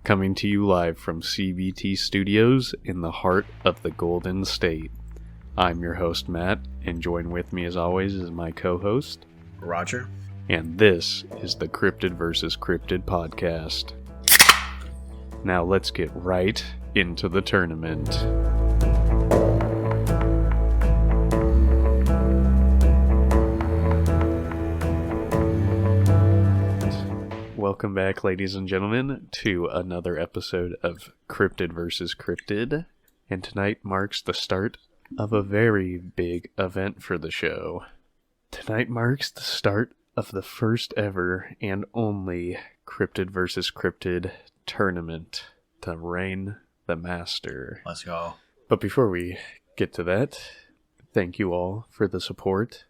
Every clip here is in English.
coming to you live from CBT Studios in the heart of the Golden State. I'm your host, Matt, and join with me as always is my co-host, Roger. And this is the Cryptid vs. Cryptid podcast. Now let's get right into the tournament. Welcome back, ladies and gentlemen, to another episode of Cryptid vs. Cryptid. And tonight marks the start of a very big event for the show. Tonight marks the start of the first ever and only Cryptid vs. Cryptid tournament to reign the master. Let's go. But before we get to that, thank you all for the support.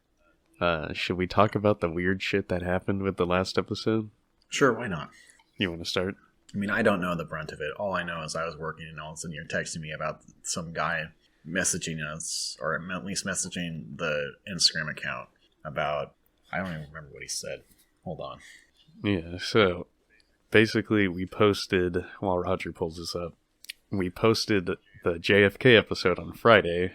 Should we talk about the weird shit that happened with the last episode? Sure, why not? You want to start? I mean, I don't know the brunt of it. All I know is I was working and all of a sudden you're texting me about some guy messaging us, or at least messaging the Instagram account about, I don't even remember what he said. Hold on. Yeah, so basically we posted, while Roger pulls this up, we posted the JFK episode on Friday,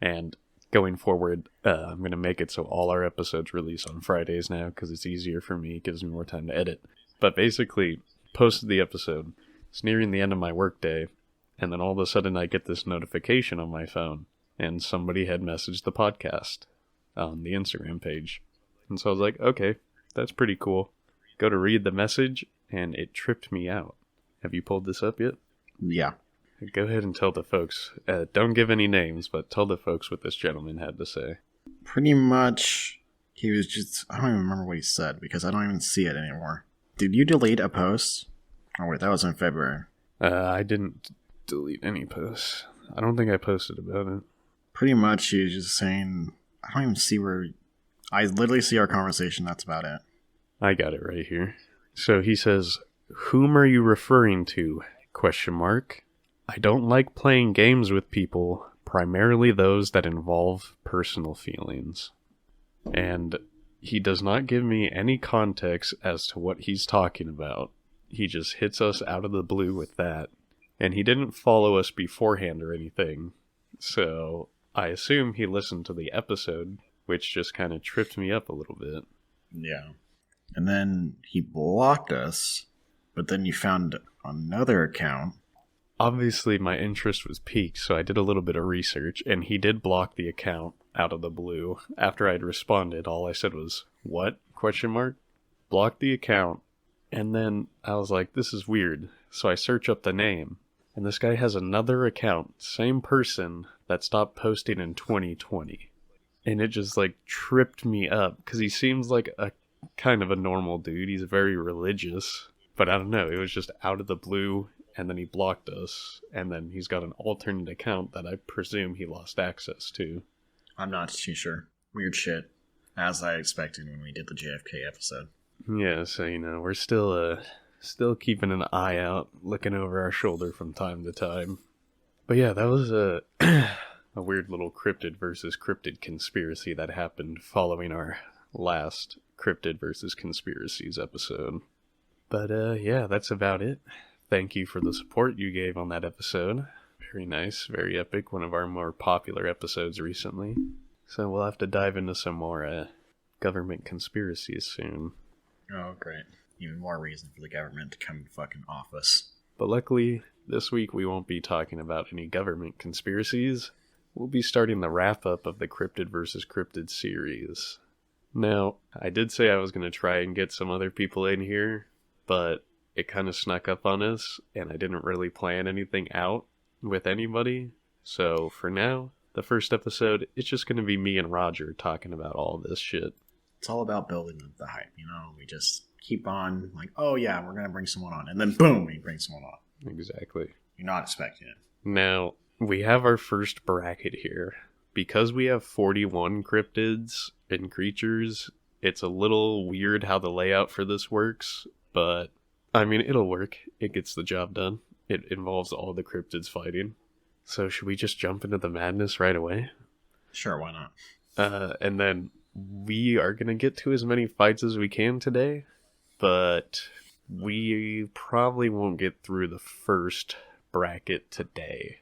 and going forward, I'm going to make it so all our episodes release on Fridays now, because it's easier for me, it gives me more time to edit. But basically, posted the episode, it's nearing the end of my workday, and then all of a sudden I get this notification on my phone, and somebody had messaged the podcast on the Instagram page. And so I was like, okay, that's pretty cool. Go to read the message, and it tripped me out. Have you pulled this up yet? Yeah. Go ahead and tell the folks. Don't give any names, but tell the folks what this gentleman had to say. Pretty much, he was just, I don't even remember what he said, because I don't even see it anymore. Did you delete a post? Oh wait, that was in February. I didn't delete any posts. I don't think I posted about it. Pretty much, he was just saying, I don't even see where, I literally see our conversation, that's about it. I got it right here. So he says, "Whom are you referring to? Question mark. I don't like playing games with people, primarily those that involve personal feelings." And he does not give me any context as to what he's talking about. He just hits us out of the blue with that. And he didn't follow us beforehand or anything. So I assume he listened to the episode, which just kind of tripped me up a little bit. Yeah. And then he blocked us, but then you found another account. Obviously, my interest was piqued, so I did a little bit of research, and he did block the account out of the blue. After I'd responded, all I said was, "What?" Question mark. Blocked the account, and then I was like, this is weird. So I search up the name, and this guy has another account, same person, that stopped posting in 2020. And it just, tripped me up, because he seems like a kind of a normal dude. He's very religious, but I don't know, it was just out of the blue. And then he blocked us, and then he's got an alternate account that I presume he lost access to. I'm not too sure. Weird shit, as I expected when we did the JFK episode. Yeah, so, we're still keeping an eye out, looking over our shoulder from time to time. But yeah, that was a weird little Cryptid versus Cryptid conspiracy that happened following our last Cryptid versus Conspiracies episode. But yeah, that's about it. Thank you for the support you gave on that episode. Very nice, very epic, one of our more popular episodes recently. So we'll have to dive into some more government conspiracies soon. Oh, great. Even more reason for the government to come to fucking office. But luckily, this week we won't be talking about any government conspiracies. We'll be starting the wrap-up of the Cryptid vs. Cryptid series. Now, I did say I was going to try and get some other people in here, but it kind of snuck up on us, and I didn't really plan anything out with anybody. So for now, the first episode, it's just going to be me and Roger talking about all this shit. It's all about building the hype, We just keep on, oh yeah, we're going to bring someone on. And then boom, we bring someone on. Exactly. You're not expecting it. Now, we have our first bracket here. Because we have 41 cryptids and creatures, it's a little weird how the layout for this works, but I mean, it'll work. It gets the job done. It involves all the cryptids fighting. So should we just jump into the madness right away? Sure, why not? And then we are going to get to as many fights as we can today, but We probably won't get through the first bracket today,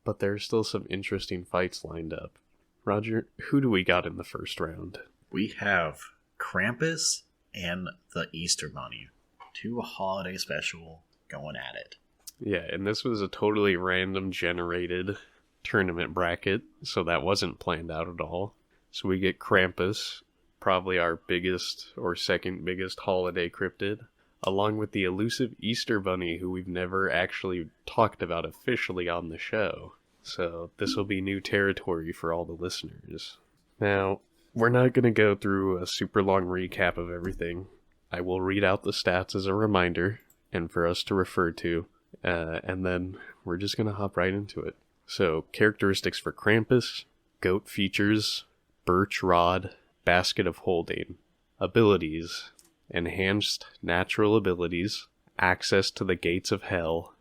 but there's still some interesting fights lined up. Roger, who do we got in the first round? We have Krampus and the Easter Bunny. 2 holiday special going at it. Yeah, and this was a totally random generated tournament bracket, so that wasn't planned out at all. So we get Krampus, probably our biggest or second biggest holiday cryptid, along with the elusive Easter Bunny, who we've never actually talked about officially on the show. So this will be new territory for all the listeners. Now, we're not going to go through a super long recap of everything. I will read out the stats as a reminder and for us to refer to, and then we're just going to hop right into it. So, characteristics for Krampus, goat features, birch rod, basket of holding. Abilities, enhanced natural abilities, access to the gates of hell,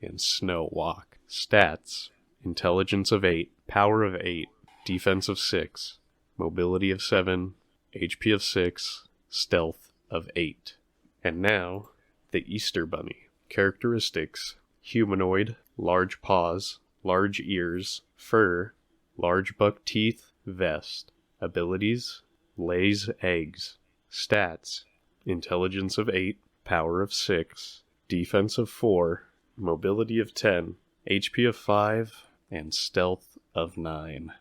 and snow walk. Stats, intelligence of 8, power of 8, defense of 6, mobility of 7, HP of 6, stealth of 8. And now, the Easter Bunny. Characteristics, humanoid, large paws, large ears, fur, large buck teeth, vest. Abilities, lays eggs. Stats, intelligence of 8, power of 6, defense of 4, mobility of 10, HP of 5, and stealth of 9.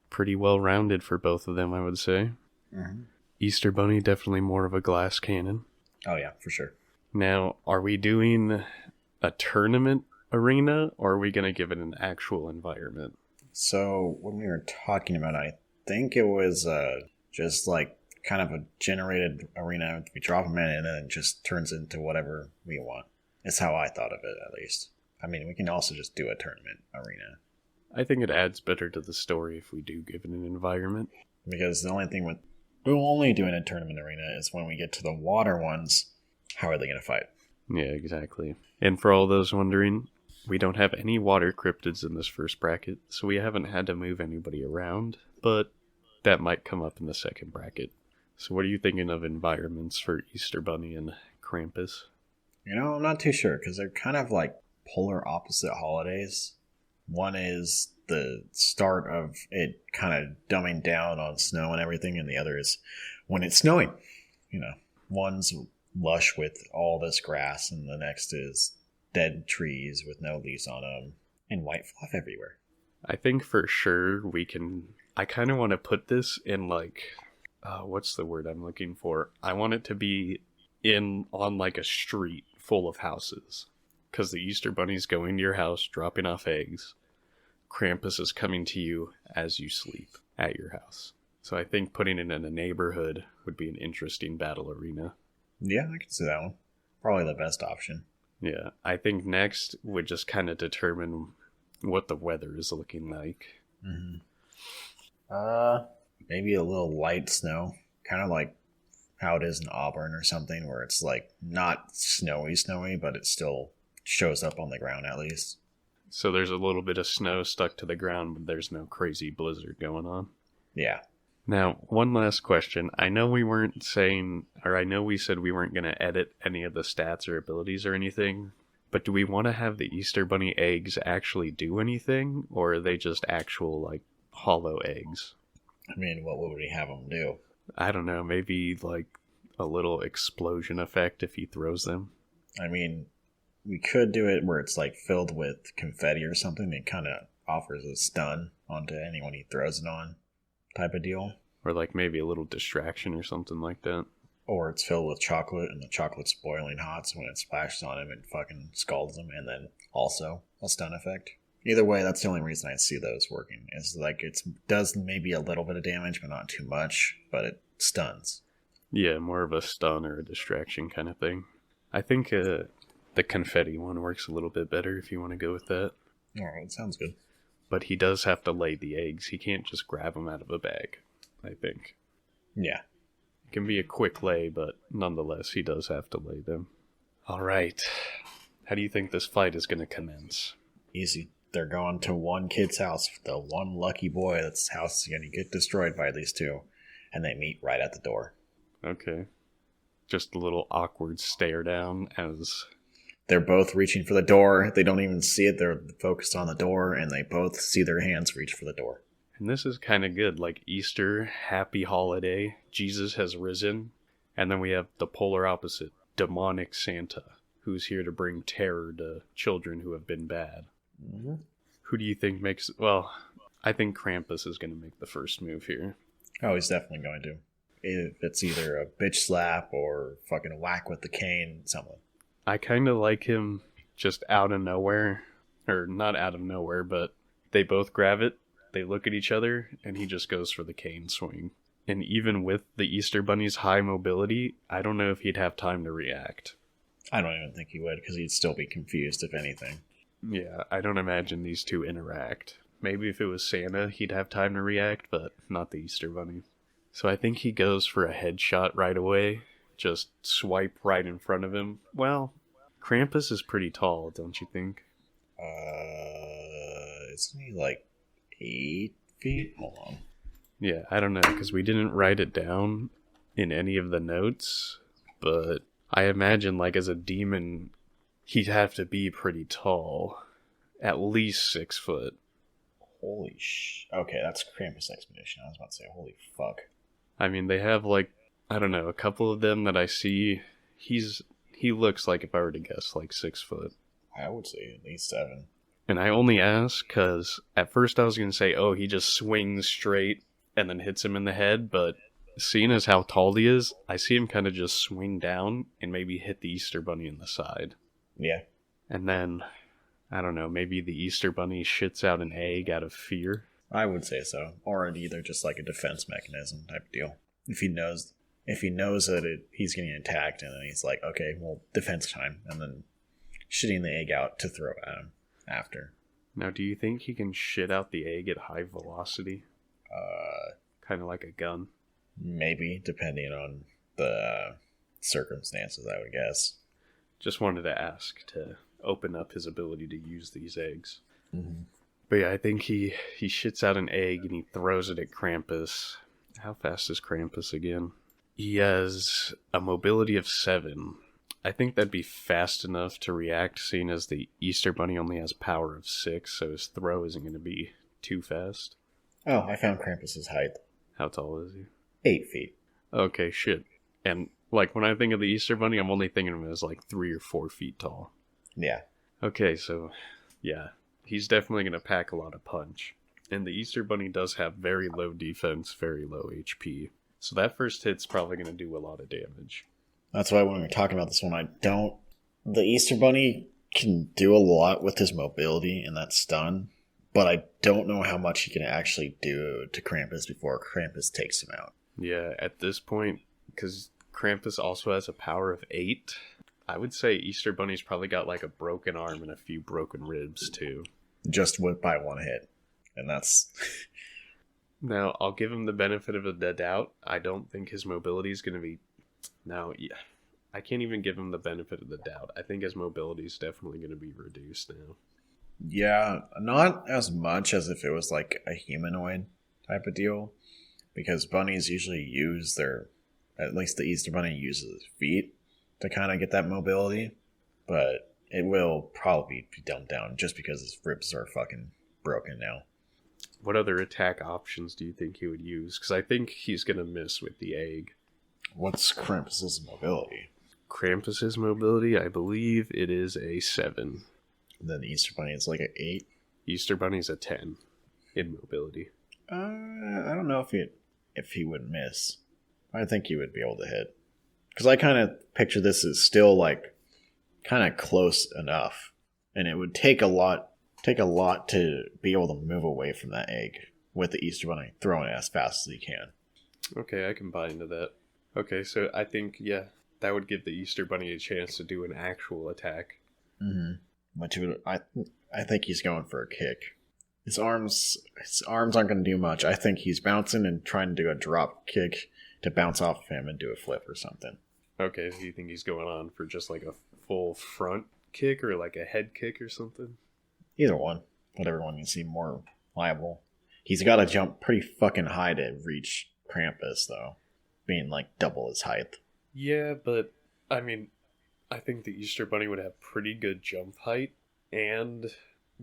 Pretty well rounded for both of them, I would say. Mm-hmm. Easter Bunny, definitely more of a glass cannon. Oh yeah, for sure. Now, are we doing a tournament arena, or are we going to give it an actual environment? So, when we were talking about it, I think it was just like kind of a generated arena. We drop them in and then it just turns into whatever we want. It's how I thought of it, at least. I mean, we can also just do a tournament arena. I think it adds better to the story if we do give it an environment. Because the only thing we'll only do in a tournament arena is when we get to the water ones, how are they going to fight? Yeah, exactly. And for all those wondering, we don't have any water cryptids in this first bracket, so we haven't had to move anybody around, but that might come up in the second bracket. So what are you thinking of environments for Easter Bunny and Krampus? You know, I'm not too sure, because they're kind of like polar opposite holidays. One is the start of it kind of dumbing down on snow and everything, and the other is when it's snowing. You know, one's lush with all this grass, and the next is dead trees with no leaves on them and white fluff everywhere. I think for sure we can... I kind of want to put this in like... what's the word I'm looking for? I want it to be on like a street full of houses. Because the Easter Bunny's going to your house, dropping off eggs. Krampus is coming to you as you sleep at your house. So I think putting it in a neighborhood would be an interesting battle arena. Yeah, I can see that one. Probably the best option. Yeah, I think next would just kind of determine what the weather is looking like. Mm-hmm. Maybe a little light snow. Kind of like how it is in Auburn or something, where it's like not snowy, but it still shows up on the ground at least. So there's a little bit of snow stuck to the ground, but there's no crazy blizzard going on. Yeah. Now, one last question. I know we said we weren't going to edit any of the stats or abilities or anything, but do we want to have the Easter Bunny eggs actually do anything, or are they just actual, like, hollow eggs? I mean, what would we have them do? I don't know, maybe, like, a little explosion effect if he throws them. I mean, we could do it where it's, like, filled with confetti or something. It kind of offers a stun onto anyone he throws it on. Type of deal. Or like maybe a little distraction or something like that. Or it's filled with chocolate and the chocolate's boiling hot, so when it splashes on him, it fucking scalds him, and then also a stun effect. Either way, that's the only reason I see those working. It's like it does maybe a little bit of damage, but not too much, but it stuns. Yeah, more of a stun or a distraction kind of thing. I think the confetti one works a little bit better if you want to go with that. Alright, sounds good. But he does have to lay the eggs. He can't just grab them out of a bag, I think. Yeah. It can be a quick lay, but nonetheless, he does have to lay them. All right. How do you think this fight is going to commence? Easy. They're going to one kid's house. The one lucky boy that's house is going to get destroyed by these two. And they meet right at the door. Okay. Just a little awkward stare down as... They're both reaching for the door. They don't even see it. They're focused on the door, and they both see their hands reach for the door. And this is kind of good, like Easter, happy holiday, Jesus has risen. And then we have the polar opposite, demonic Santa, who's here to bring terror to children who have been bad. Mm-hmm. Who do you think makes... Well, I think Krampus is going to make the first move here. Oh, he's definitely going to. If it's either a bitch slap or fucking whack with the cane, something. I kind of like him just out of nowhere. Or not out of nowhere, but they both grab it. They look at each other, and he just goes for the cane swing. And even with the Easter Bunny's high mobility, I don't know if he'd have time to react. I don't even think he would, because he'd still be confused, if anything. Yeah, I don't imagine these two interact. Maybe if it was Santa, he'd have time to react, but not the Easter Bunny. So I think he goes for a headshot right away. Just swipe right in front of him. Well, Krampus is pretty tall, don't you think? Isn't he like 8 feet? Hold on. Yeah, I don't know, because we didn't write it down in any of the notes, but I imagine, like, as a demon, he'd have to be pretty tall. At least 6 foot. Holy Okay, that's Krampus Expedition. I was about to say, holy fuck. I mean, they have, like, I don't know, a couple of them that I see, he looks like, if I were to guess, like 6 foot. I would say at least 7. And I only ask because at first I was going to say, oh, he just swings straight and then hits him in the head, but seeing as how tall he is, I see him kind of just swing down and maybe hit the Easter Bunny in the side. Yeah. And then, I don't know, maybe the Easter Bunny shits out an egg out of fear. I would say so. Or either just like a defense mechanism type deal. If he knows that he's getting attacked, and then he's like, okay, well, defense time, and then shitting the egg out to throw at him after. Now, do you think he can shit out the egg at high velocity? Kind of like a gun? Maybe, depending on the circumstances, I would guess. Just wanted to ask to open up his ability to use these eggs. Mm-hmm. But yeah, I think he shits out an egg and he throws it at Krampus. How fast is Krampus again? He has a mobility of 7. I think that'd be fast enough to react, seeing as the Easter Bunny only has power of 6, so his throw isn't going to be too fast. Oh, I found Krampus's height. How tall is he? 8 feet. Okay, shit. And, like, when I think of the Easter Bunny, I'm only thinking of him as, like, 3 or 4 feet tall. Yeah. Okay, so, yeah. He's definitely going to pack a lot of punch. And the Easter Bunny does have very low defense, very low HP. So that first hit's probably going to do a lot of damage. That's why when we were talking about this one, the Easter Bunny can do a lot with his mobility and that stun, but I don't know how much he can actually do to Krampus before Krampus takes him out. Yeah, at this point, because Krampus also has a power of 8, I would say Easter Bunny's probably got like a broken arm and a few broken ribs too. Just by one hit. And that's... Now, I'll give him the benefit of the doubt. I don't think his mobility is going to be... Now, yeah, I can't even give him the benefit of the doubt. I think his mobility is definitely going to be reduced now. Yeah, not as much as if it was like a humanoid type of deal. Because bunnies usually use at least the Easter Bunny uses his feet to kind of get that mobility. But it will probably be dumbed down just because his ribs are fucking broken now. What other attack options do you think he would use? Because I think he's going to miss with the egg. What's Krampus's mobility? Krampus's mobility, I believe it is a 7. And then the Easter Bunny is like an 8. Easter Bunny's a 10 in mobility. I don't know if he would miss. I think he would be able to hit. Because I kind of picture this as still like kind of close enough. And it would take a lot to be able to move away from that egg with the Easter Bunny throwing it as fast as he can. Okay, I can buy into that. Okay, so I think, yeah, that would give the Easter Bunny a chance to do an actual attack. Mm-hmm. But I think he's going for a kick. His arms aren't going to do much. I think he's bouncing and trying to do a drop kick to bounce off of him and do a flip or something. Okay, so you think he's going on for just like a full front kick or like a head kick or something? Either one. Whatever one you see more liable. He's got to jump pretty fucking high to reach Krampus, though. Being like double his height. Yeah, but I mean, I think the Easter Bunny would have pretty good jump height, and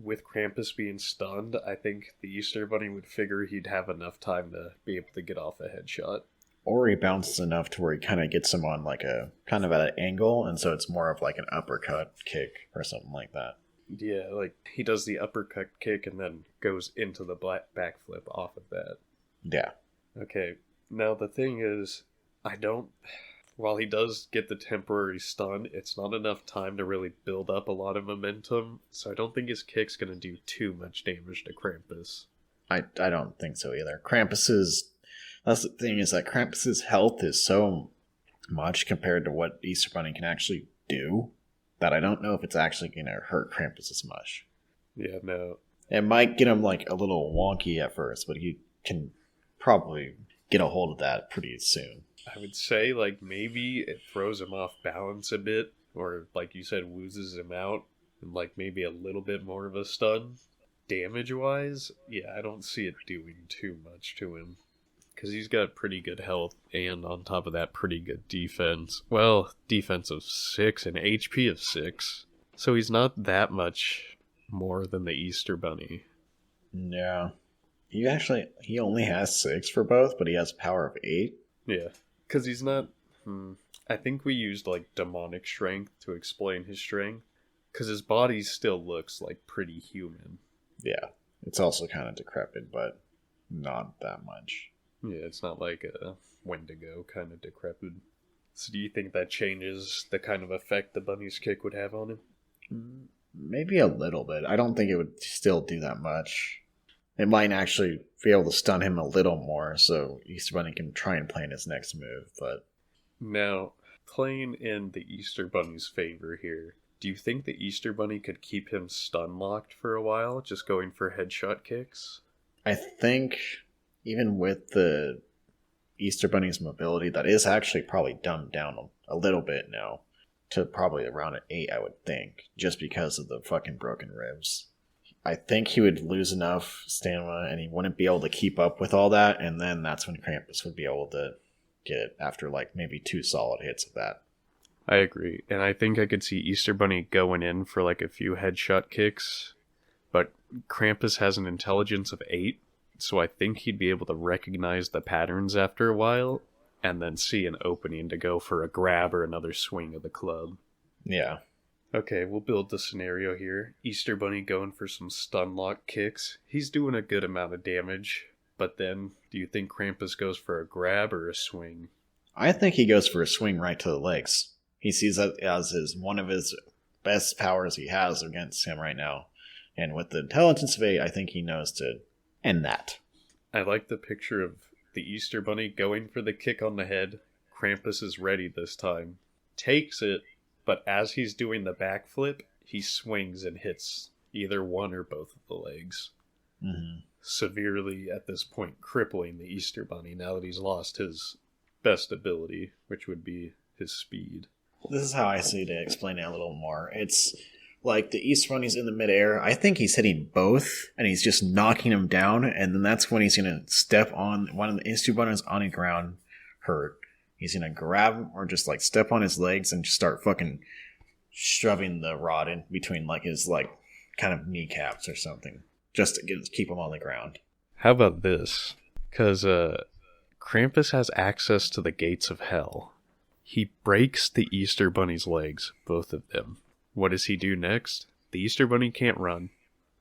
with Krampus being stunned, I think the Easter Bunny would figure he'd have enough time to be able to get off a headshot. Or he bounces enough to where he kind of gets him on like a kind of at an angle, and so it's more of like an uppercut kick or something like that. Yeah, like he does the uppercut kick and then goes into the backflip off of that. Yeah. Okay, now the thing is, I don't. While he does get the temporary stun, it's not enough time to really build up a lot of momentum, so I don't think his kick's gonna do too much damage to Krampus. I don't think so either. That's the thing, is that Krampus's health is so much compared to what Easter Bunny can actually do that I don't know if it's actually going to hurt Krampus as much. Yeah, no. It might get him like a little wonky at first, but he can probably get a hold of that pretty soon. I would say, like, maybe it throws him off balance a bit, or, like you said, loses him out, and, like, maybe a little bit more of a stun. Damage-wise, yeah, I don't see it doing too much to him. Because he's got pretty good health, and on top of that, pretty good defense. Well, defense of 6 and HP of 6. So he's not that much more than the Easter Bunny. Yeah. He only has 6 for both, but he has power of 8. Yeah. Because he's not... I think we used, like, demonic strength to explain his strength. Because his body still looks, like, pretty human. Yeah. It's also kind of decrepit, but not that much. Yeah, it's not like a Wendigo kind of decrepit. So do you think that changes the kind of effect the bunny's kick would have on him? Maybe a little bit. I don't think it would still do that much. It might actually be able to stun him a little more, so Easter Bunny can try and plan his next move, but... Now, playing in the Easter Bunny's favor here, do you think the Easter Bunny could keep him stun-locked for a while, just going for headshot kicks? I think... even with the Easter Bunny's mobility, that is actually probably dumbed down a little bit now to probably around an 8, I would think, just because of the fucking broken ribs. I think he would lose enough stamina and he wouldn't be able to keep up with all that, and then that's when Krampus would be able to get it after like maybe 2 solid hits of that. I agree, and I think I could see Easter Bunny going in for like a few headshot kicks, but Krampus has an intelligence of 8, so I think he'd be able to recognize the patterns after a while, and then see an opening to go for a grab or another swing of the club. Yeah. Okay, we'll build the scenario here. Easter Bunny going for some stun lock kicks. He's doing a good amount of damage, but then, do you think Krampus goes for a grab or a swing? I think he goes for a swing right to the legs. He sees that as one of his best powers he has against him right now. And with the intelligence of 8, I think he knows to end that. I like the picture of the Easter Bunny going for the kick on the head. Krampus is ready this time. Takes it, but as he's doing the backflip, he swings and hits either one or both of the legs. Mm-hmm. Severely, at this point, crippling the Easter Bunny now that he's lost his best ability, which would be his speed. This is how I see to explain it a little more. It's like the Easter Bunny's in the midair. I think he's hitting both, and he's just knocking him down, and then that's when he's going to step on one of the Easter Bunny's on the ground, hurt. He's going to grab him or just like step on his legs and just start fucking shoving the rod in between like his like kind of kneecaps or something, just to keep him on the ground. How about this? Because Krampus has access to the gates of hell. He breaks the Easter Bunny's legs, both of them. What does he do next? The Easter Bunny can't run.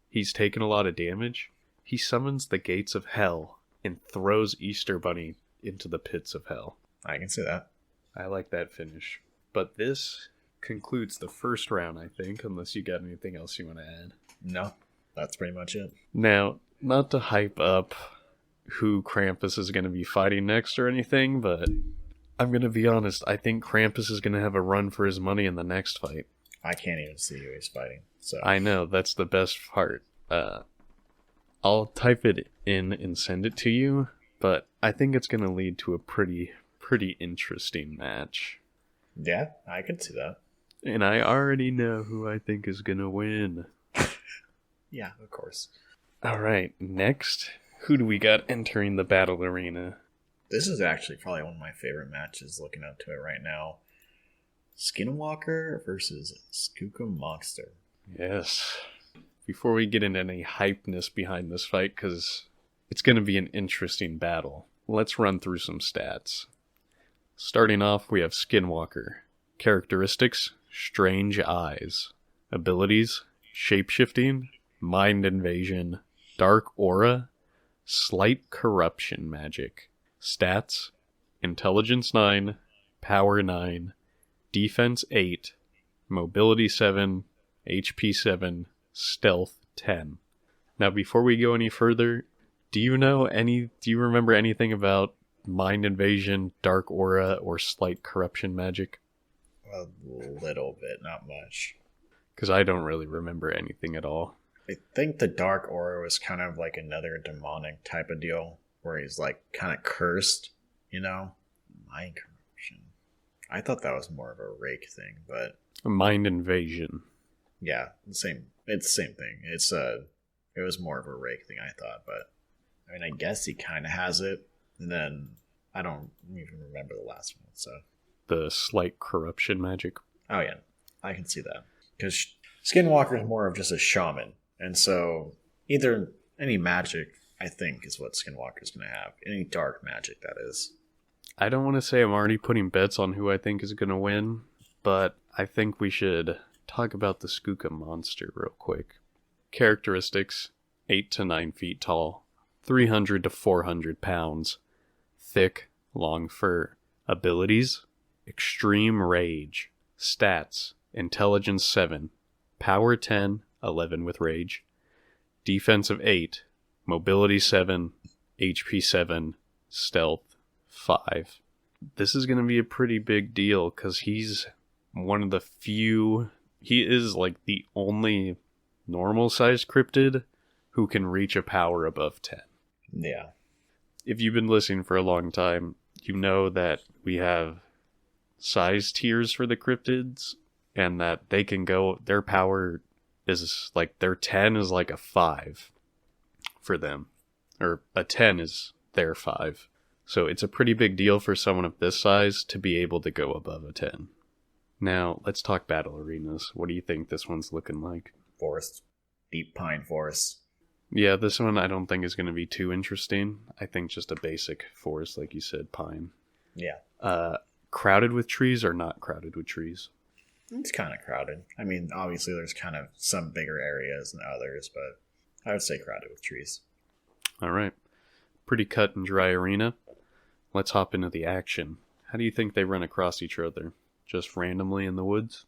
He's taken a lot of damage. He summons the gates of hell and throws Easter Bunny into the pits of hell. I can see that. I like that finish. But this concludes the first round, I think, unless you got anything else you want to add. No, that's pretty much it. Now, not to hype up who Krampus is going to be fighting next or anything, but I'm going to be honest, I think Krampus is going to have a run for his money in the next fight. I can't even see who he's fighting. So I know, that's the best part. I'll type it in and send it to you, but I think it's going to lead to a pretty interesting match. Yeah, I can see that. And I already know who I think is going to win. Yeah, of course. Alright, next, who do we got entering the battle arena? This is actually probably one of my favorite matches looking up to it right now. Skinwalker versus Skookum Monster. Yes. Before we get into any hypeness behind this fight, because it's going to be an interesting battle, let's run through some stats. Starting off, we have Skinwalker. Characteristics, strange eyes. Abilities, shapeshifting, mind invasion, dark aura, slight corruption magic. Stats, intelligence 9, power 9, defense 8, mobility 7, HP 7, stealth 10. Now before we go any further, do you remember anything about mind invasion, dark aura, or slight corruption magic? A little bit, not much. Because I don't really remember anything at all. I think the dark aura was kind of like another demonic type of deal, where he's like kind of cursed, mind corruption. I thought that was more of a rake thing, but A mind invasion. yeah, it's the same thing. It was more of a rake thing, I thought, but I mean, I guess he kind of has it, and then I don't even remember the last one. So The slight corruption magic. oh yeah, I can see that, because Skinwalker is more of just a shaman, and so either any magic, I think, is what Skinwalker's going to have. Any dark magic, that is. I don't want to say I'm already putting bets on who I think is going to win, but I think we should talk about the Skookum monster real quick. Characteristics, 8 to 9 feet tall, 300 to 400 pounds, thick, long fur. Abilities, extreme rage. Stats, intelligence 7, power 10, 11 with rage, defensive 8, mobility 7, HP 7, stealth 5. This is going to be a pretty big deal because he's one of the few... He is like the only normal-sized cryptid who can reach a power above 10. Yeah. If you've been listening for a long time, you know that we have size tiers for the cryptids, and that they can go... Their power is like... Their 10 is like a 5 for them. Or a 10 is their 5. So it's a pretty big deal for someone of this size to be able to go above a 10. Now, let's talk battle arenas. What do you think this one's looking like? Forest. Deep pine forest. Yeah, this one I don't think is going to be too interesting. I think just a basic forest, like you said, pine. Yeah. Crowded with trees or not crowded with trees? It's kind of crowded. I mean, obviously there's kind of some bigger areas than others, but I would say crowded with trees. All right. Pretty cut and dry arena. Let's hop into the action. How do you think they run across each other? Just randomly in the woods?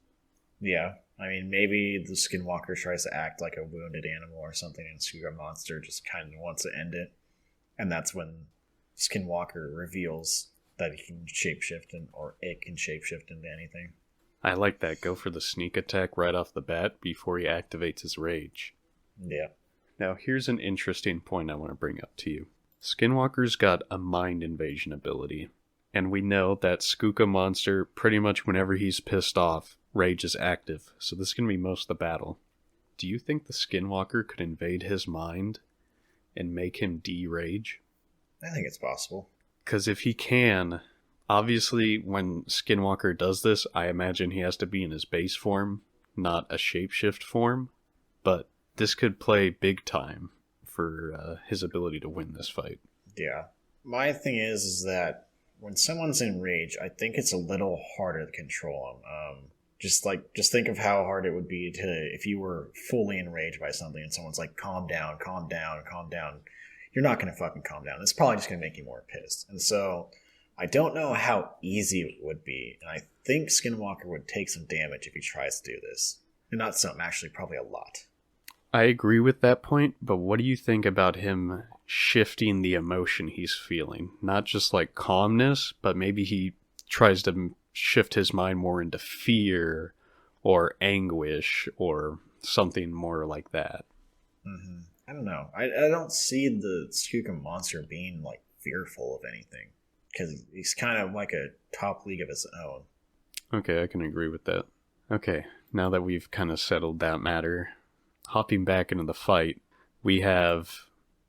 Yeah. I mean, maybe the Skinwalker tries to act like a wounded animal or something, and Skookum Monster just kind of wants to end it. And that's when Skinwalker reveals that he can shapeshift, or it can shapeshift into anything. I like that. Go for the sneak attack right off the bat before he activates his rage. Yeah. Now, here's an interesting point I want to bring up to you. Skinwalker's got a mind invasion ability, and we know that Skookum Monster, pretty much whenever he's pissed off, rage is active, so this is going to be most of the battle. Do you think the Skinwalker could invade his mind and make him de-rage? I think it's possible. Because if he can, obviously when Skinwalker does this, I imagine he has to be in his base form, not a shapeshift form, but this could play big time for his ability to win this fight. Yeah. My thing is that when someone's in rage, I think it's a little harder to control them. Just think of how hard it would be if you were fully enraged by something and someone's like, calm down, calm down, calm down. You're not going to fucking calm down. It's probably just going to make you more pissed. And so I don't know how easy it would be. And I think Skinwalker would take some damage if he tries to do this. And not some, actually probably a lot. I agree with that point, but what do you think about him shifting the emotion he's feeling? Not just like calmness, but maybe he tries to shift his mind more into fear or anguish or something more like that. Mm-hmm. I don't know. I don't see the Skookum Monster being like fearful of anything, because he's kind of like a top league of his own. Okay, I can agree with that. Okay, now that we've kind of settled that matter, hopping back into the fight, we have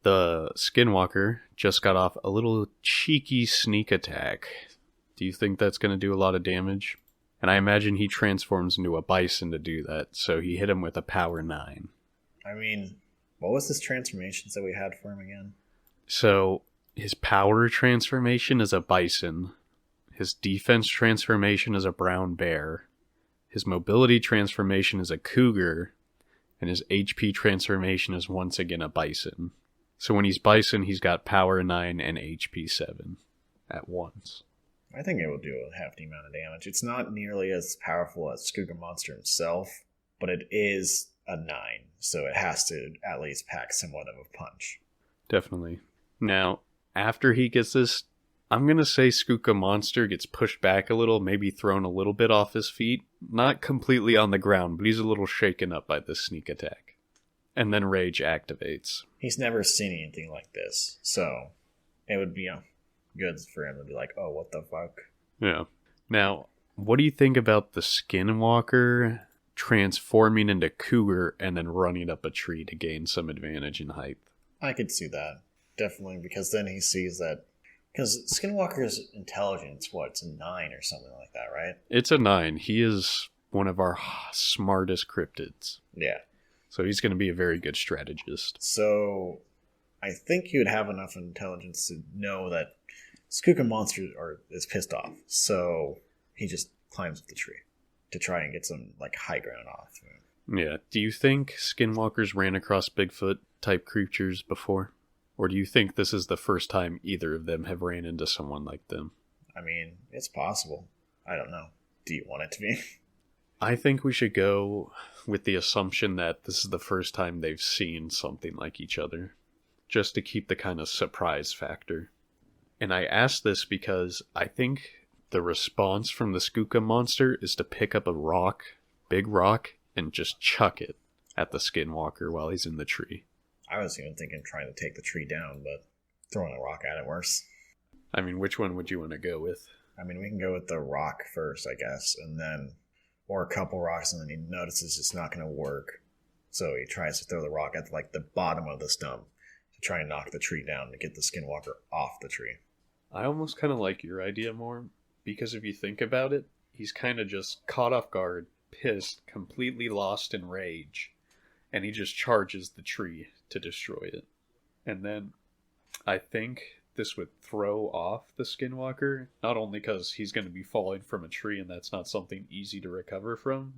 The Skinwalker just got off a little cheeky sneak attack. Do you think that's going to do a lot of damage? And I imagine he transforms into a bison to do that, so he hit him with a power 9. I mean, what was this transformations that we had for him again? So, his power transformation is a bison. His defense transformation is a brown bear. His mobility transformation is a cougar. And his HP transformation is once again a bison. So when he's bison, he's got power 9 and HP 7 at once. I think it will do a hefty amount of damage. It's not nearly as powerful as Skooka Monster himself, but it is a 9, so it has to at least pack somewhat of a punch. Definitely. Now, after he gets this, I'm going to say Skooka Monster gets pushed back a little, maybe thrown a little bit off his feet. Not completely on the ground, but he's a little shaken up by this sneak attack. And then Rage activates. He's never seen anything like this, so it would be good for him to be like, oh, what the fuck? Yeah. Now, what do you think about the Skinwalker transforming into Cougar and then running up a tree to gain some advantage in height? I could see that. Definitely, because then he sees that. Because Skinwalker's intelligence, it's a 9 or something like that, right? It's a 9. He is one of our smartest cryptids. Yeah. So he's going to be a very good strategist. So I think he would have enough intelligence to know that Skooka Monster is pissed off. So he just climbs up the tree to try and get some high ground off. Yeah. Do you think Skinwalkers ran across Bigfoot type creatures before? Or do you think this is the first time either of them have ran into someone like them? I mean, it's possible. I don't know. Do you want it to be? I think we should go with the assumption that this is the first time they've seen something like each other, just to keep the kind of surprise factor. And I ask this because I think the response from the Skooka Monster is to pick up a rock, big rock, and just chuck it at the Skinwalker while he's in the tree. I was even thinking trying to take the tree down, but throwing a rock at it worse. I mean, which one would you want to go with? I mean, we can go with the rock first, I guess, and then, or a couple rocks, and then he notices it's not going to work. So he tries to throw the rock at the bottom of the stump to try and knock the tree down to get the Skinwalker off the tree. I almost kind of like your idea more, because if you think about it, he's kind of just caught off guard, pissed, completely lost in rage, and he just charges the tree to destroy it. And then I think this would throw off the Skinwalker, not only because he's going to be falling from a tree and that's not something easy to recover from,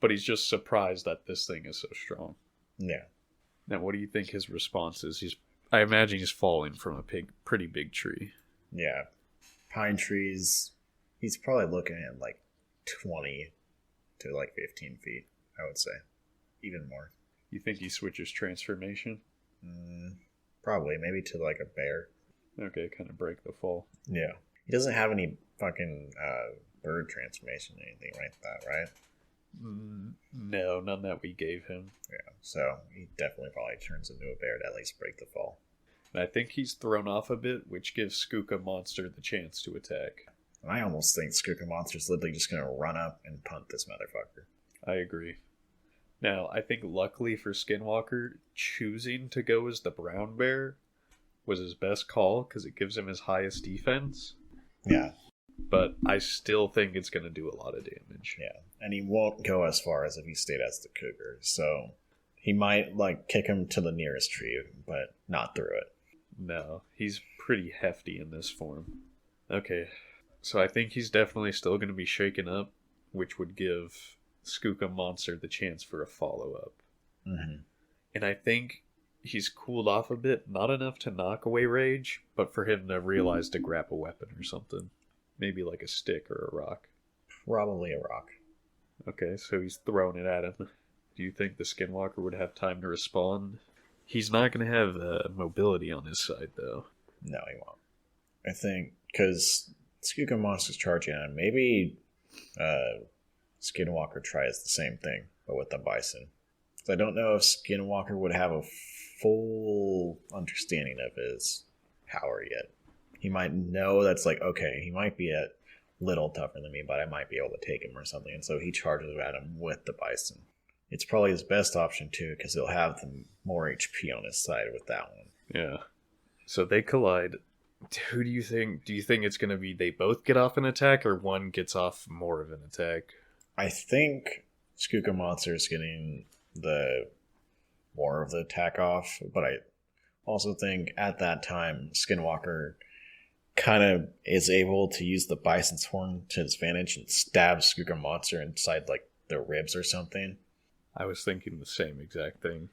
but he's just surprised that this thing is so strong. Yeah. Now, what do you think his response is? I imagine he's falling from a pretty big tree. Yeah. Pine trees, he's probably looking at 20 to 15 feet, I would say. Even more. You think he switches transformation? Probably. Maybe to a bear. Okay, kind of break the fall. Yeah. He doesn't have any fucking bird transformation or anything like that, right? No, none that we gave him. Yeah, so he definitely probably turns into a bear to at least break the fall. And I think he's thrown off a bit, which gives Skooka Monster the chance to attack. And I almost think Skooka Monster's literally just going to run up and punt this motherfucker. I agree. Now, I think luckily for Skinwalker, choosing to go as the brown bear was his best call because it gives him his highest defense. Yeah. But I still think it's going to do a lot of damage. Yeah, and he won't go as far as if he stayed as the cougar, so he might kick him to the nearest tree, but not through it. No, he's pretty hefty in this form. Okay, so I think he's definitely still going to be shaken up, which would give Skooka Monster the chance for a follow-up. Mm-hmm. And I think he's cooled off a bit, not enough to knock away Rage, but for him to realize to grab a weapon or something. Maybe a stick or a rock. Probably a rock. Okay, so he's throwing it at him. Do you think the Skinwalker would have time to respond? He's not going to have mobility on his side, though. No, he won't. I think, because Skooka Monster's charging at him, maybe Skinwalker tries the same thing, but with the bison. So I don't know if Skinwalker would have a full understanding of his power yet. He might know that's okay, he might be a little tougher than me, but I might be able to take him or something. And so he charges at him with the bison. It's probably his best option, too, because he'll have the more HP on his side with that one. Yeah. So they collide. Who do you think? Do you think it's going to be they both get off an attack, or one gets off more of an attack? I think Skooka Monster is getting the more of the attack off, but I also think at that time Skinwalker kind of is able to use the bison's horn to his advantage and stab Skooka Monster inside like the ribs or something. I was thinking the same exact thing.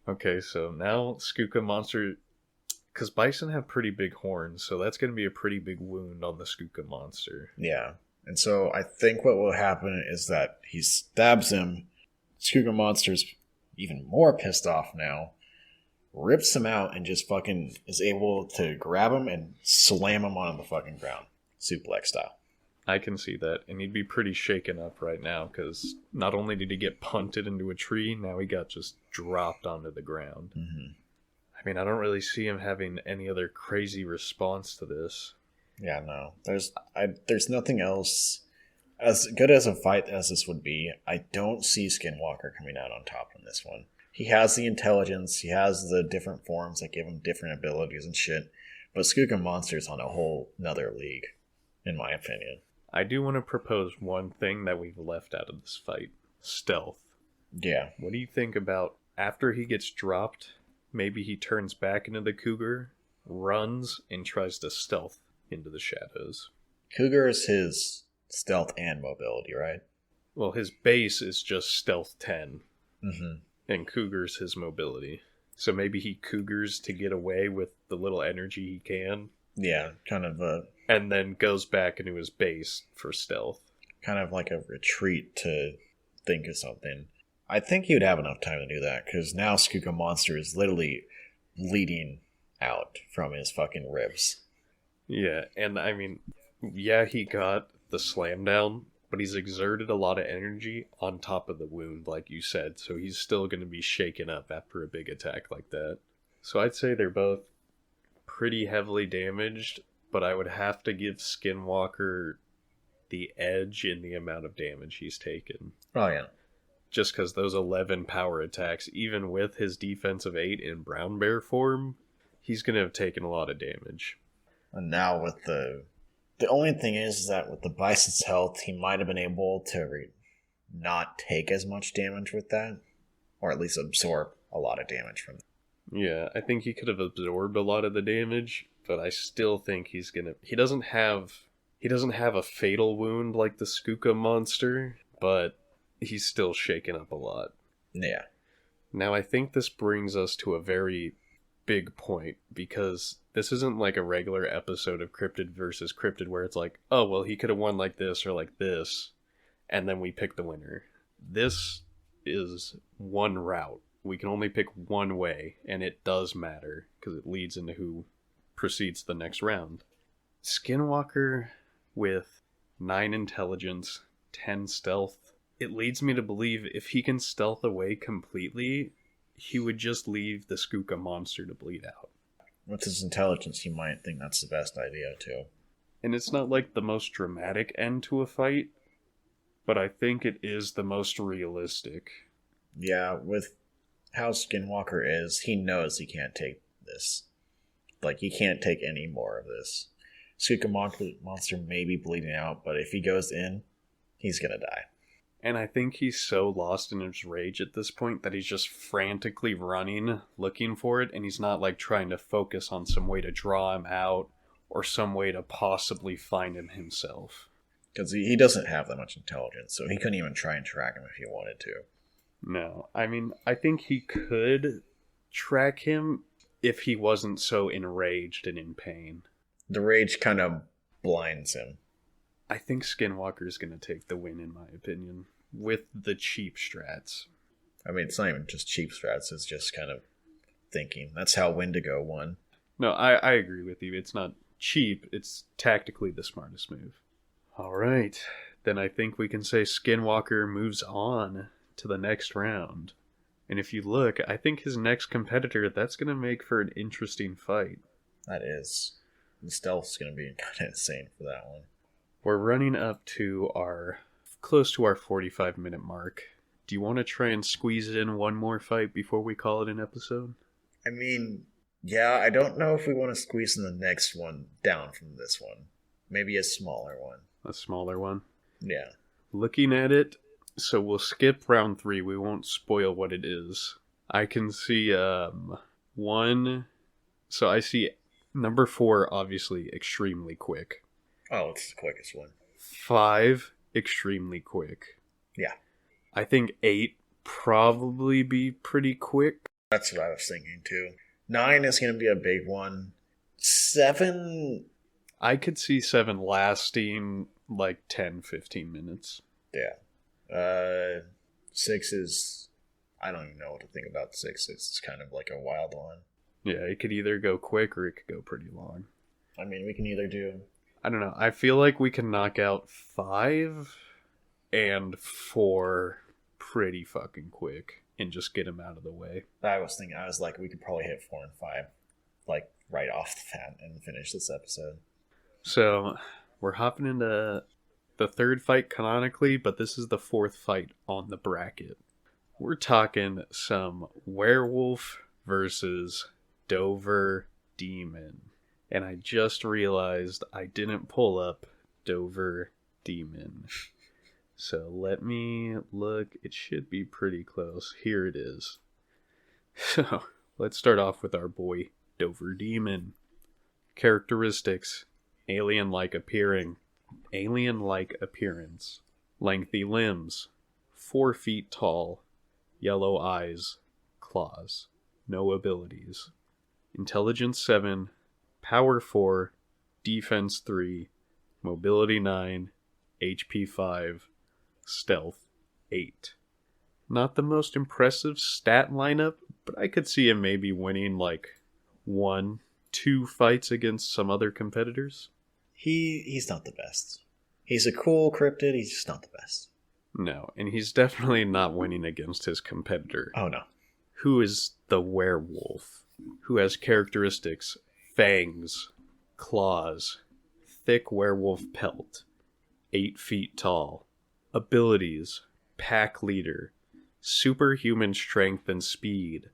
Okay, so now Skooka Monster, because bison have pretty big horns, so that's going to be a pretty big wound on the Skooka Monster. Yeah. And so I think what will happen is that he stabs him. Skooka Monster's even more pissed off now. Rips him out and just fucking is able to grab him and slam him on the fucking ground. Suplex style. I can see that, and he'd be pretty shaken up right now, because not only did he get punted into a tree, now he got just dropped onto the ground. Mm-hmm. I mean, I don't really see him having any other crazy response to this. Yeah, no. There's nothing else. As good as a fight as this would be, I don't see Skinwalker coming out on top in this one. He has the intelligence, he has the different forms that give him different abilities and shit, but Skooka Monster's on a whole nother league, in my opinion. I do want to propose one thing that we've left out of this fight. Stealth. Yeah. What do you think about after he gets dropped, maybe he turns back into the cougar, runs, and tries to stealth into the shadows? Cougar is his stealth and mobility, right? Well, his base is just stealth 10. Mm-hmm. And Cougar's his mobility. So maybe he Cougars to get away with the little energy he can. Yeah, kind of and then goes back into his base for stealth. Kind of like a retreat to think of something. I think he would have enough time to do that, because now Skooka Monster is literally bleeding out from his fucking ribs. Yeah, and I mean, yeah, he got the slam down, but he's exerted a lot of energy on top of the wound, like you said, so he's still going to be shaken up after a big attack like that. So I'd say they're both pretty heavily damaged, but I would have to give Skinwalker the edge in the amount of damage he's taken. Oh, yeah. Just because those 11 power attacks, even with his defensive 8 in brown bear form, he's going to have taken a lot of damage. And now with the only thing is that with the Bison's health, he might have been able to not take as much damage with that, or at least absorb a lot of damage from that. Yeah, I think he could have absorbed a lot of the damage, but I still think he's gonna... He doesn't have a fatal wound like the Skooka Monster, but he's still shaken up a lot. Yeah. Now, I think this brings us to a very big point, because this isn't like a regular episode of Cryptid versus Cryptid where it's like, oh, well, he could have won like this or like this, and then we pick the winner. This is one route. We can only pick one way, and it does matter, because it leads into who proceeds the next round. Skinwalker with 9 intelligence, 10 stealth. It leads me to believe if he can stealth away completely, he would just leave the Skooka Monster to bleed out. With his intelligence, he might think that's the best idea, too. And it's not like the most dramatic end to a fight, but I think it is the most realistic. Yeah, with how Skinwalker is, he knows he can't take this. Like, he can't take any more of this. Skooka Monster may be bleeding out, but if he goes in, he's gonna die. And I think he's so lost in his rage at this point that he's just frantically running, looking for it, and he's not like trying to focus on some way to draw him out or some way to possibly find him himself. Because he doesn't have that much intelligence, so he couldn't even try and track him if he wanted to. No, I mean, I think he could track him if he wasn't so enraged and in pain. The rage kind of blinds him. I think Skinwalker's going to take the win, in my opinion, with the cheap strats. I mean, it's not even just cheap strats, it's just kind of thinking. That's how Wendigo won. No, I agree with you. It's not cheap, it's tactically the smartest move. All right, then I think we can say Skinwalker moves on to the next round. And if you look, I think his next competitor, that's going to make for an interesting fight. That is. The stealth's going to be kind of insane for that one. We're running up to close to our 45-minute mark. Do you want to try and squeeze in one more fight before we call it an episode? I mean, Yeah, I don't know if we want to squeeze the next one down from this one. Maybe a smaller one. A smaller one. Yeah. Looking at it, so we'll skip round 3. We won't spoil what it is. I can see one. So I see number 4, obviously extremely quick. Oh, it's the quickest one. 5, extremely quick. Yeah. I think 8 probably be pretty quick. That's what I was thinking too. 9 is going to be a big one. 7. I could see 7 lasting like 10-15 minutes. Yeah. 6 is... I don't even know what to think about 6. It's kind of like a wild one. Yeah, it could either go quick or it could go pretty long. I mean, we can either do... I don't know. I feel like we can knock out 5 and 4 pretty fucking quick and just get them out of the way. I was like, we could probably hit 4 and 5, like, right off the bat and finish this episode. So, we're hopping into the 3rd fight canonically, but this is the 4th fight on the bracket. We're talking some werewolf versus Dover demon. And I just realized I didn't pull up Dover demon. So let me look. It should be pretty close. Here it is. So let's start off with our boy Dover demon. Characteristics: alien-like appearance, lengthy limbs, 4 feet tall, yellow eyes, claws, no abilities. Intelligence 7, Power 4, Defense 3, Mobility 9, HP 5, Stealth 8. Not the most impressive stat lineup, but I could see him maybe winning like 1-2 fights against some other competitors. He's not the best. He's a cool cryptid, he's just not the best. No, and he's definitely not winning against his competitor. Oh no. Who is the werewolf, who has characteristics: fangs, claws, thick werewolf pelt, 8 feet tall, abilities: pack leader, superhuman strength and speed,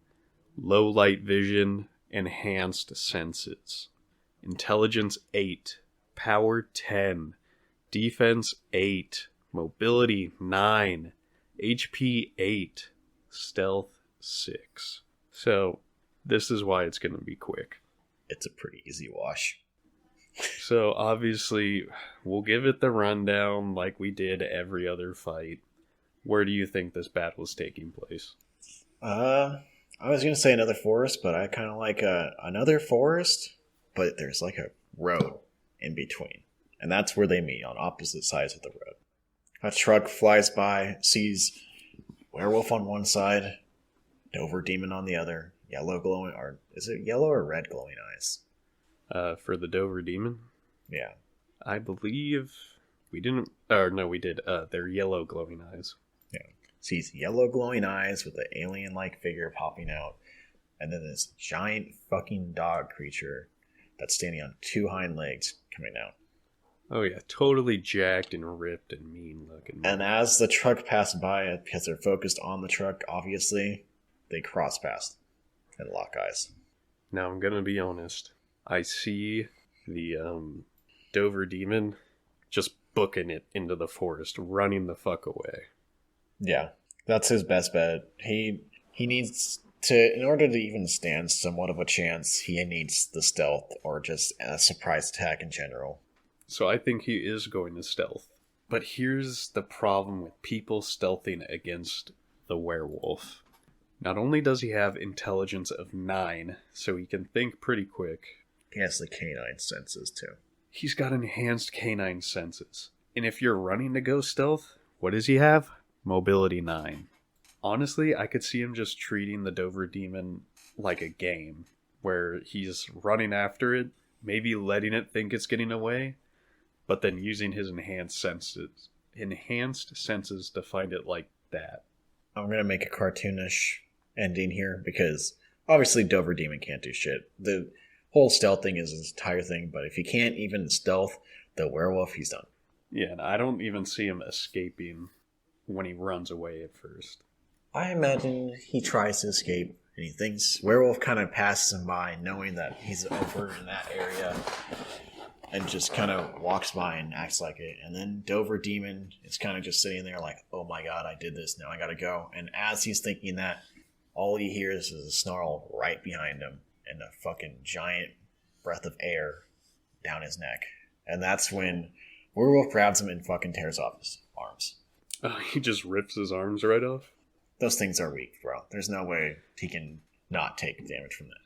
low light vision, enhanced senses, intelligence 8, power 10, defense 8, mobility 9, HP 8, stealth 6. So this is why it's going to be quick. It's a pretty easy wash. So obviously we'll give it the rundown like we did every other fight. Where do you think this battle is taking place? I was going to say another forest, but I kind of like another forest, but there's like a road in between. And that's where they meet, on opposite sides of the road. A truck flies by, sees werewolf on one side, Dover demon on the other, yellow glowing, or is it yellow or red glowing eyes? For the Dover demon? Yeah. I believe we didn't, or no, we did. They're yellow glowing eyes. Yeah. Sees yellow glowing eyes with an alien-like figure popping out, and then this giant fucking dog creature that's standing on 2 hind legs coming out. Oh yeah, totally jacked and ripped and mean looking. And as the truck passed by, because they're focused on the truck, obviously, they cross paths and lock eyes. Now I'm gonna be honest. I see the Dover demon just booking it into the forest, running the fuck away. Yeah, that's his best bet. He needs to, in order to even stand somewhat of a chance, he needs the stealth or just a surprise attack in general. So I think he is going to stealth. But here's the problem with people stealthing against the werewolf. Not only does he have intelligence of 9, so he can think pretty quick. He has the canine senses too. He's got enhanced canine senses. And if you're running to go stealth, what does he have? Mobility 9. Honestly, I could see him just treating the Dover demon like a game, where he's running after it, maybe letting it think it's getting away, but then using his enhanced senses to find it like that. I'm going to make a cartoonish ending here, because obviously Dover demon can't do shit. The whole stealth thing is his entire thing, but if he can't even stealth the werewolf, he's done. Yeah, and I don't even see him escaping when he runs away at first. I imagine he tries to escape, And he thinks Werewolf kind of passes him by, knowing that he's over in that area, and just kind of walks by and acts like it. And then Dover Demon is kind of just sitting there like, oh my god, I did this, now I gotta go. And as he's thinking that, all he hears is a snarl right behind him and a fucking giant breath of air down his neck. And that's when Werewolf grabs him and fucking tears off his arms. Oh, he just rips his arms right off? Those things are weak, bro. There's no way he can not take damage from that.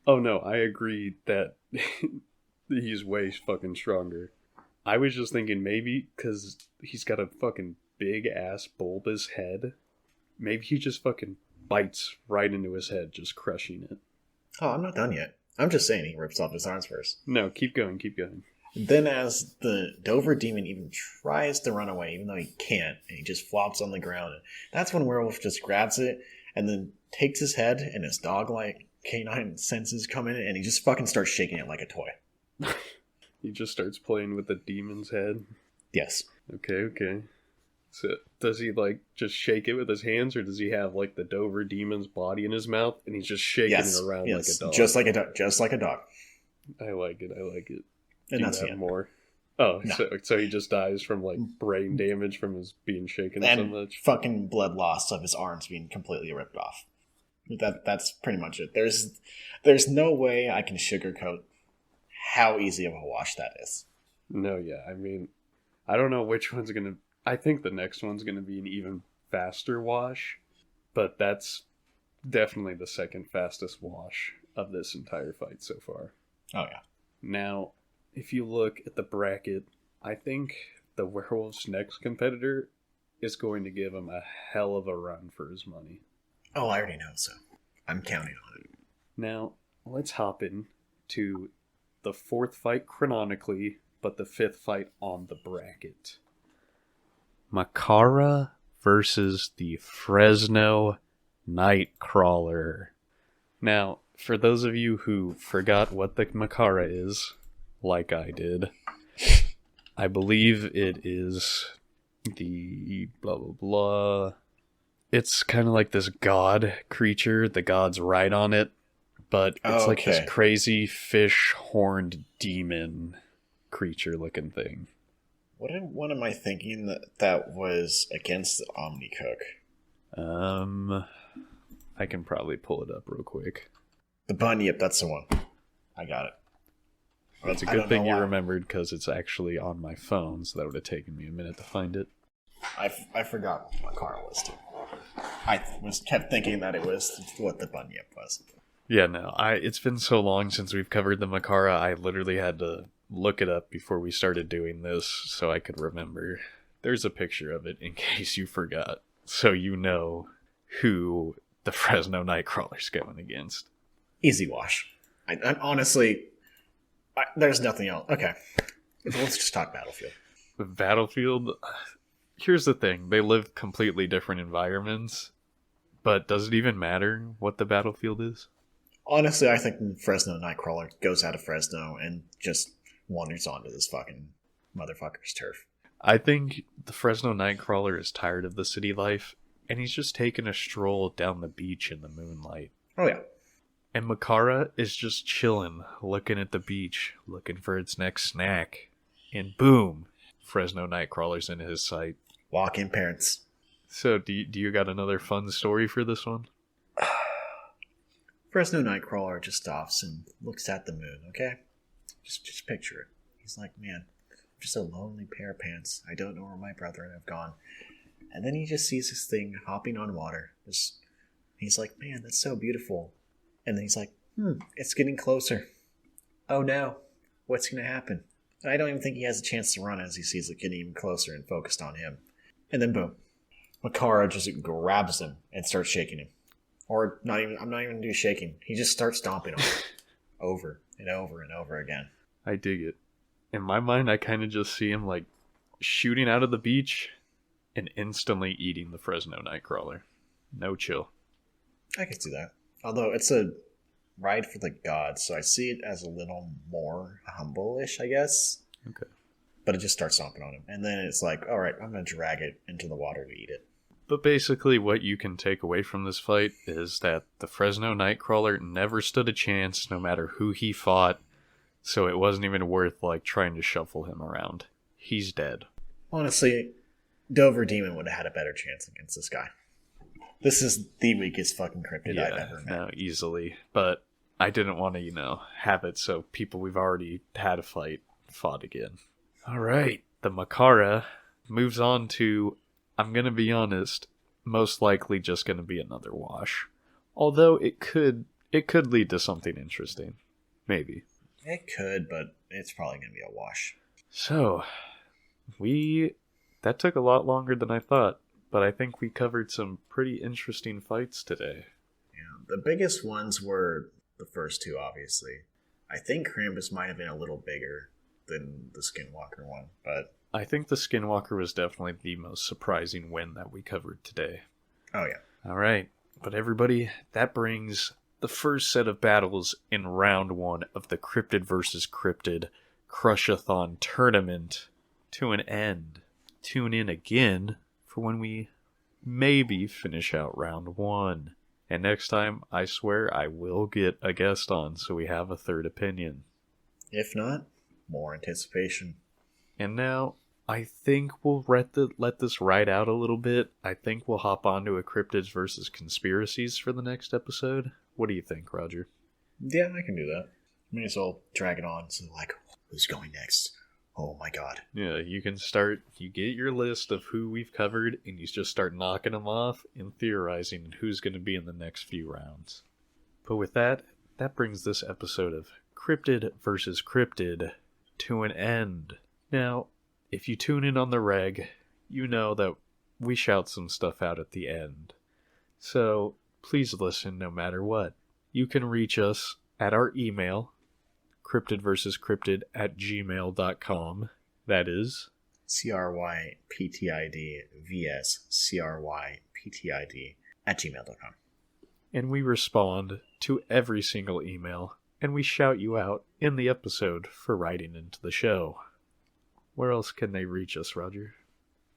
Oh no, I agree that he's way fucking stronger. I was just thinking maybe because he's got a fucking big ass bulbous head, maybe he just fucking bites right into his head, just crushing it. Oh, I'm not done yet. I'm just saying he rips off his arms first. No, keep going, keep going. Then as the Dover Demon even tries to run away, even though he can't, and he just flops on the ground, and that's when Werewolf just grabs it and then takes his head, and his dog-like canine senses come in, and he just fucking starts shaking it like a toy. He just starts playing with the demon's head? Yes. Okay. So does he like just shake it with his hands, or does he have like the Dover Demon's body in his mouth and he's just shaking it around like a dog? Just like a dog. I like it. And do that's that the end. More. Oh, No. so he just dies from like brain damage from his being shaken And so much. fucking blood loss of his arms being completely ripped off. That's pretty much it. There's no way I can sugarcoat how easy of a wash that is. No, yeah. I mean, I don't know which one's gonna. I think the next one's gonna be an even faster wash, but that's definitely the second fastest wash of this entire fight so far. Oh yeah. Now, if you look at the bracket, I think the Werewolf's next competitor is going to give him a hell of a run for his money. Oh, I already know, so I'm counting on it. Now, let's hop in to the fourth fight chronologically, but the fifth fight on the bracket. Makara versus the Fresno Nightcrawler. Now, for those of you who forgot what the Makara is, like I did, I believe it is the blah blah blah. It's kind of like this god creature. The gods ride on it, but it's like this crazy fish-horned demon creature looking thing. What am I thinking that was against the Omnicook? I can probably pull it up real quick. The Bunyip, that's the one. I got it. It's a good thing you remembered, because it's actually on my phone, so that would have taken me a minute to find it. I forgot what my car was, too. I kept thinking that it was what the Bunyip was. Yeah, no, it's been so long since we've covered the Makara, I literally had to look it up before we started doing this so I could remember. There's a picture of it in case you forgot, so you know who the Fresno Nightcrawler's going against. Easy wash. I'm honestly, there's nothing else. Okay, let's just talk Battlefield. The Battlefield, here's the thing, they live completely different environments, but does it even matter what the Battlefield is? Honestly, I think Fresno Nightcrawler goes out of Fresno and just wanders onto this fucking motherfucker's turf. I think the Fresno Nightcrawler is tired of the city life, and he's just taking a stroll down the beach in the moonlight. Oh yeah. And Makara is just chilling, looking at the beach, looking for its next snack. And boom, Fresno Nightcrawler's in his sight. Walk-in parents. So, do you got another fun story for this one? Fresno Nightcrawler just stops and looks at the moon, okay? Just picture it. He's like, man, I'm just a lonely pair of pants. I don't know where my brethren have gone. And then he just sees this thing hopping on water. He's like, man, that's so beautiful. And then he's like, it's getting closer. Oh no, what's going to happen? And I don't even think he has a chance to run as he sees it getting even closer and focused on him. And then boom, Makara just grabs him and starts shaking him. Or I'm not even going to do shaking. He just starts stomping on him over and over and over again. I dig it. In my mind, I kind of just see him like shooting out of the beach and instantly eating the Fresno Nightcrawler. No chill. I can see that. Although it's a ride for the gods, so I see it as a little more humble-ish, I guess. Okay. But it just starts stomping on him. And then it's like, all right, I'm going to drag it into the water to eat it. But basically what you can take away from this fight is that the Fresno Nightcrawler never stood a chance no matter who he fought, so it wasn't even worth trying to shuffle him around. He's dead. Honestly, Dover Demon would have had a better chance against this guy. This is the weakest fucking cryptid I've ever met. No, easily. But I didn't want to, have it so people we've already had a fight fought again. Alright, the Makara moves on to, I'm gonna be honest, most likely just gonna be another wash. Although it could lead to something interesting. Maybe. It could, but it's probably gonna be a wash. So, that took a lot longer than I thought, but I think we covered some pretty interesting fights today. Yeah, the biggest ones were the first two, obviously. I think Krampus might have been a little bigger than the Skinwalker one, but I think the Skinwalker was definitely the most surprising win that we covered today. Oh yeah. Alright, but everybody, that brings the first set of battles in round 1 of the Cryptid vs. Cryptid Crushathon tournament to an end. Tune in again for when we maybe finish out round 1. And next time, I swear I will get a guest on so we have a third opinion. If not, more anticipation. And now, I think we'll let this ride out a little bit. I think we'll hop onto a Cryptids versus Conspiracies for the next episode. What do you think, Roger? Yeah, I can do that. May as well drag it on. So, who's going next? Oh my god. Yeah, you get your list of who we've covered, and you just start knocking them off and theorizing who's going to be in the next few rounds. But with that brings this episode of Cryptid vs. Cryptid to an end. Now, if you tune in on the reg, you know that we shout some stuff out at the end. So, please listen no matter what. You can reach us at our email, cryptidversuscryptid@gmail.com. That is CRYPTID.VS CRYPTID@gmail.com. And we respond to every single email, and we shout you out in the episode for writing into the show. Where else can they reach us, Roger?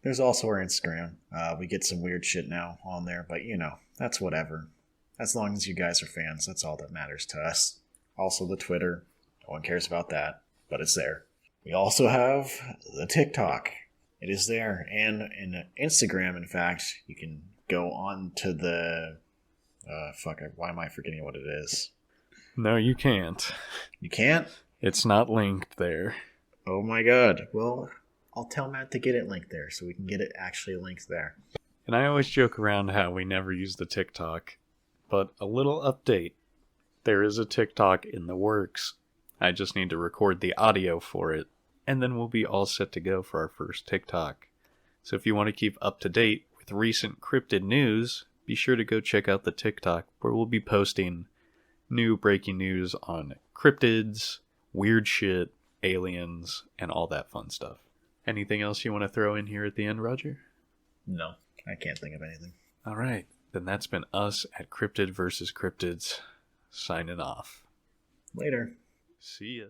There's also our Instagram. We get some weird shit now on there, but that's whatever. As long as you guys are fans, that's all that matters to us. Also the Twitter. No one cares about that, but it's there. We also have the TikTok. It is there. And in Instagram, in fact, you can go on to the... why am I forgetting what it is? No, you can't. You can't? It's not linked there. Oh my god. Well, I'll tell Matt to get it linked there so we can get it actually linked there. And I always joke around how we never use the TikTok. But a little update. There is a TikTok in the works. I just need to record the audio for it. And then we'll be all set to go for our first TikTok. So if you want to keep up to date with recent cryptid news, be sure to go check out the TikTok where we'll be posting new breaking news on cryptids, weird shit, aliens, and all that fun stuff. Anything else you want to throw in here at the end, Roger? No, I can't think of anything. Alright, then that's been us at Cryptid vs. Cryptids, signing off. Later. See ya.